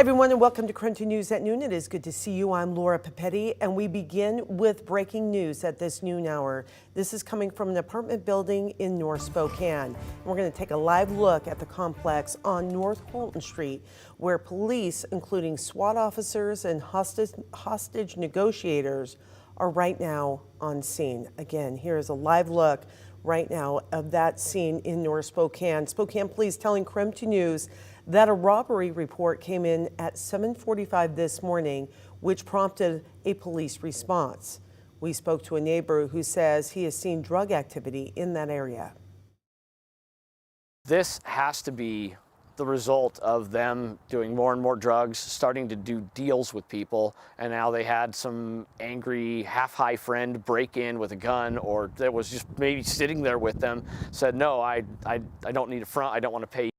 Everyone, and welcome to KREM News at Noon. It is good to see you. I'm Laura Papetti, and we begin with breaking news at this noon hour. This is coming from an apartment building in North Spokane. We're going to take a live look at the complex on North Holton Street, where police, including SWAT officers and hostage negotiators, are right now on scene. Again, here is a live look right now of that scene in North Spokane. Spokane police telling KREM News that a robbery report came in at 7:45 this morning, which prompted a police response. We spoke to a neighbor who says he has seen drug activity in that area. This has to be the result of them doing more and more drugs, starting to do deals with people, and now they had some angry half-high friend break in with a gun, or that was just maybe sitting there with them, said, no, I don't need a front, I don't want to pay.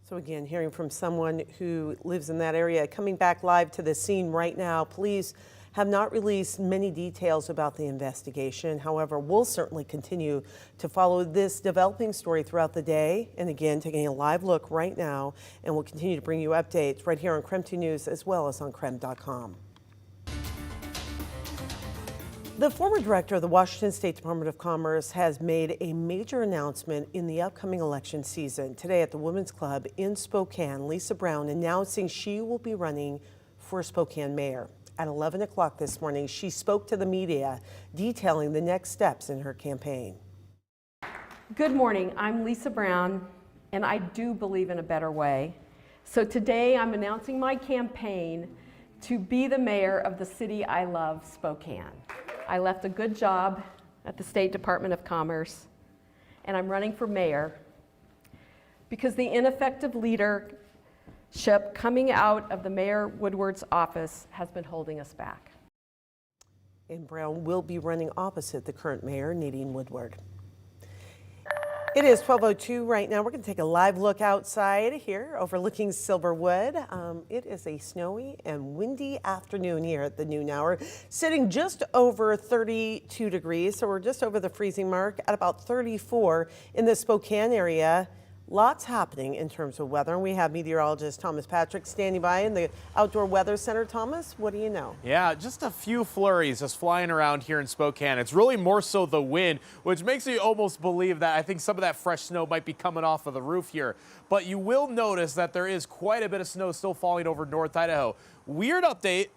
So again, hearing from someone who lives in that area. Coming back live to the scene right now, police have not released many details about the investigation. However, we'll certainly continue to follow this developing story throughout the day. And again, taking a live look right now, and we'll continue to bring you updates right here on KREM News as well as on KREM.com. The former director of the Washington State Department of Commerce has made a major announcement in the upcoming election season. Today at the Women's Club in Spokane, Lisa Brown announcing she will be running for Spokane mayor. At 11 o'clock this morning, she spoke to the media detailing the next steps in her campaign. Good morning, I'm Lisa Brown, and I do believe in a better way. So today I'm announcing my campaign to be the mayor of the city I love, Spokane. I left a good job at the State Department of Commerce, and I'm running for mayor because the ineffective leadership coming out of the Mayor Woodward's office has been holding us back. And Brown will be running opposite the current mayor, Nadine Woodward. It is 12:02 right now. We're going to take a live look outside here overlooking Silverwood. It is a snowy and windy afternoon here at the noon hour, sitting just over 32 degrees. So we're just over the freezing mark at about 34 in the Spokane area. Lots happening in terms of weather, and we have meteorologist Thomas Patrick standing by in the Outdoor Weather Center. Thomas, what do you know? Yeah, just a few flurries just flying around here in Spokane. It's really more so the wind, which makes me almost believe that I think some of that fresh snow might be coming off of the roof here. But you will notice that there is quite a bit of snow still falling over North Idaho. Weird update,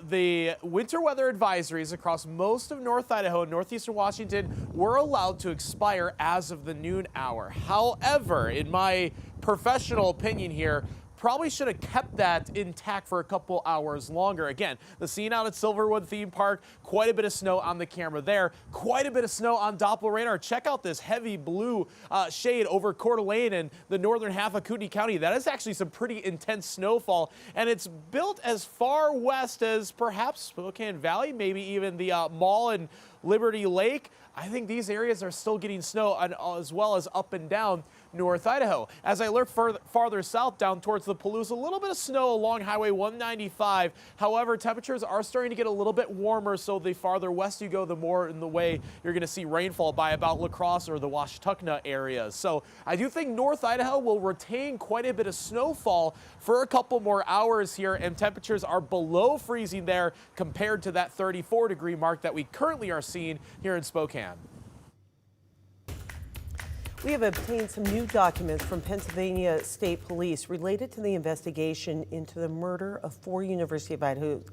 the winter weather advisories across most of North Idaho and northeastern Washington were allowed to expire as of the noon hour. However, in my professional opinion here, probably should have kept that intact for a couple hours longer. Again, the scene out at Silverwood Theme Park, quite a bit of snow on the camera there, quite a bit of snow on Doppler radar. Check out this heavy blue shade over Coeur d'Alene and the northern half of Kootenai County. That is actually some pretty intense snowfall, and it's built as far west as perhaps Spokane Valley, maybe even the Mall and Liberty Lake. I think these areas are still getting snow, as well as up and down North Idaho. As I look farther south down towards the Palouse, a little bit of snow along Highway 195. However, temperatures are starting to get a little bit warmer, so the farther west you go, the more in the way you're going to see rainfall by about La Crosse or the Washtenaw areas. So I do think North Idaho will retain quite a bit of snowfall for a couple more hours here, and temperatures are below freezing there compared to that 34-degree mark that we currently are seeing here in Spokane. We have obtained some new documents from Pennsylvania State Police related to the investigation into the murder of 4 University of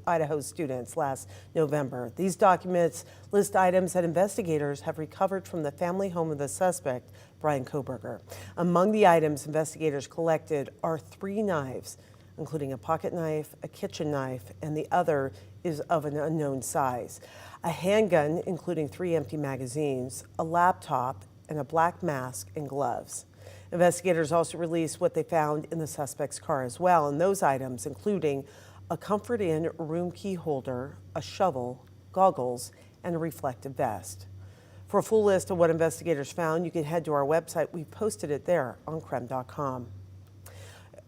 Idaho students last November. These documents list items that investigators have recovered from the family home of the suspect, Brian Koberger. Among the items investigators collected are 3 knives, including a pocket knife, a kitchen knife, and the other is of an unknown size. A handgun, including 3 empty magazines, a laptop, and a black mask and gloves. Investigators also released what they found in the suspect's car as well, and those items including a Comfort Inn room key holder, a shovel, goggles, and a reflective vest. For a full list of what investigators found, you can head to our website. We posted it there on KREM.com.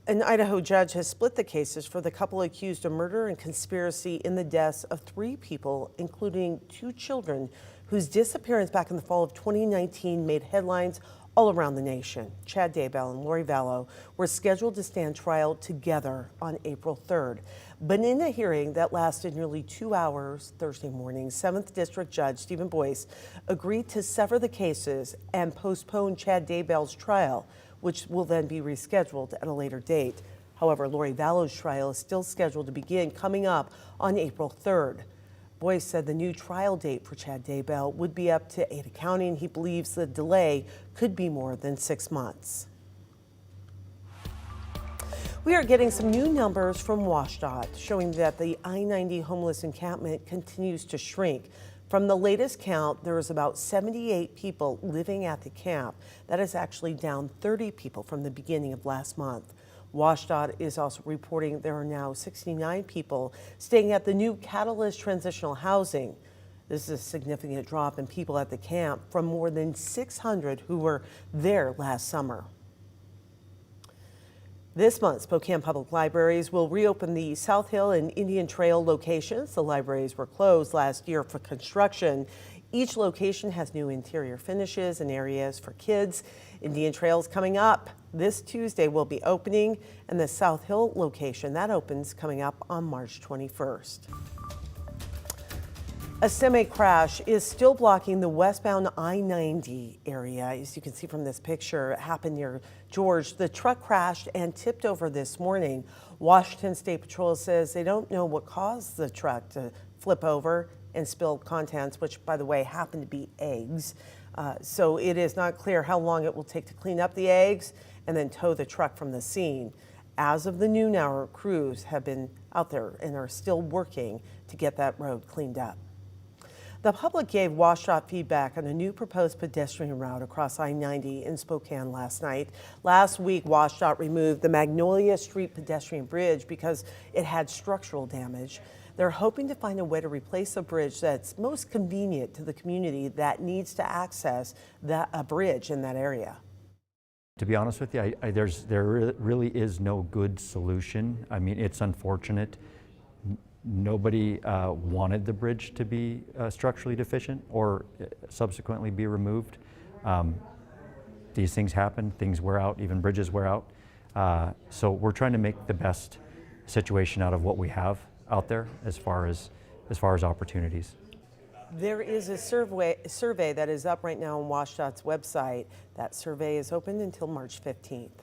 An Idaho judge has split the cases for the couple accused of murder and conspiracy in the deaths of 3 people, including 2 children whose disappearance back in the fall of 2019 made headlines all around the nation. Chad Daybell and Lori Vallow were scheduled to stand trial together on April 3rd. But in a hearing that lasted nearly 2 hours Thursday morning, 7th District Judge Stephen Boyce agreed to sever the cases and postpone Chad Daybell's trial, which will then be rescheduled at a later date. However, Lori Vallow's trial is still scheduled to begin coming up on April 3rd. Boyce said the new trial date for Chad Daybell would be up to Ada County, and he believes the delay could be more than 6 months. We are getting some new numbers from WSDOT showing that the I-90 homeless encampment continues to shrink. From the latest count, there is about 78 people living at the camp. That is actually down 30 people from the beginning of last month. WSDOT is also reporting there are now 69 people staying at the new Catalyst Transitional Housing. This is a significant drop in people at the camp from more than 600 who were there last summer. This month, Spokane Public Libraries will reopen the South Hill and Indian Trail locations. The libraries were closed last year for construction. Each location has new interior finishes and areas for kids. Indian Trail's coming up. This Tuesday will be opening, and the South Hill location, that opens coming up on March 21st. A semi crash is still blocking the westbound I-90 area. As you can see from this picture, it happened near George. The truck crashed and tipped over this morning. Washington State Patrol says they don't know what caused the truck to flip over and spill contents, which, by the way, happened to be eggs. So it is not clear how long it will take to clean up the eggs and then tow the truck from the scene. As of the noon hour, crews have been out there and are still working to get that road cleaned up. The public gave WSDOT feedback on a new proposed pedestrian route across I-90 in Spokane last night. Last week, WSDOT removed the Magnolia Street pedestrian bridge because it had structural damage. They're hoping to find a way to replace a bridge that's most convenient to the community that needs to access a bridge in that area. To be honest with you, there really is no good solution. I mean, it's unfortunate. Nobody wanted the bridge to be structurally deficient or subsequently be removed. These things happen, things wear out, even bridges wear out. So we're trying to make the best situation out of what we have out there as far as opportunities. There is a survey that is up right now on WSDOT's website. That survey is open until March 15th.